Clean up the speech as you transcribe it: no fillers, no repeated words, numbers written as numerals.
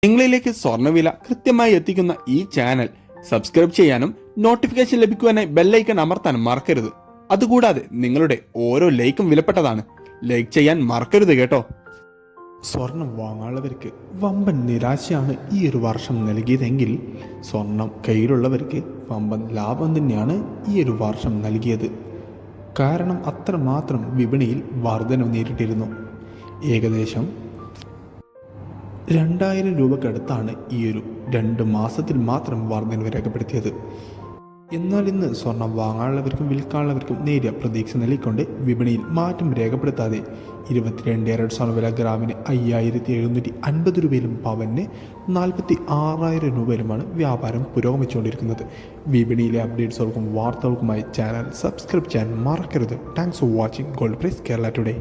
നിങ്ങളിലേക്ക് സ്വർണ്ണവില കൃത്യമായി എത്തിക്കുന്ന ഈ ചാനൽ സബ്സ്ക്രൈബ് ചെയ്യാനും നോട്ടിഫിക്കേഷൻ ലഭിക്കുവാനായി ബെല്ലൈക്കൺ അമർത്താനും മറക്കരുത്. അതുകൂടാതെ നിങ്ങളുടെ ഓരോ ലൈക്കും വിലപ്പെട്ടതാണ്. ലൈക്ക് ചെയ്യാൻ മറക്കരുത് കേട്ടോ. സ്വർണം വാങ്ങാനുള്ളവർക്ക് വമ്പൻ നിരാശയാണ് ഈ ഒരു വർഷം നൽകിയതെങ്കിൽ സ്വർണം കയ്യിലുള്ളവർക്ക് വമ്പൻ ലാഭം തന്നെയാണ് ഈ ഒരു വർഷം നൽകിയത്. കാരണം അത്രമാത്രം വിപണിയിൽ വർധനവ് നേരിട്ടിരുന്നു. ഏകദേശം 2000 രൂപക്കടുത്താണ് ഈ ഒരു 2 മാസത്തിൽ മാത്രം വർധനവ് രേഖപ്പെടുത്തിയത്. എന്നാൽ ഇന്ന് സ്വർണം വാങ്ങാനുള്ളവർക്കും വിൽക്കാനുള്ളവർക്കും നേരിയ പ്രതീക്ഷ നൽകിക്കൊണ്ട് വിപണിയിൽ മാറ്റം രേഖപ്പെടുത്താതെ 22 കാരറ്റ് സ്വർണ്ണവില ഗ്രാമിന് 5750 രൂപയിലും പവന് 46,000 രൂപയിലുമാണ് വ്യാപാരം പുരോഗമിച്ചുകൊണ്ടിരിക്കുന്നത്. വിപണിയിലെ അപ്ഡേറ്റ്സുകൾക്കും വാർത്തകൾക്കുമായി ചാനൽ സബ്സ്ക്രൈബ് ചെയ്യാൻ മറക്കരുത്. Thanks for watching gold price Kerala today.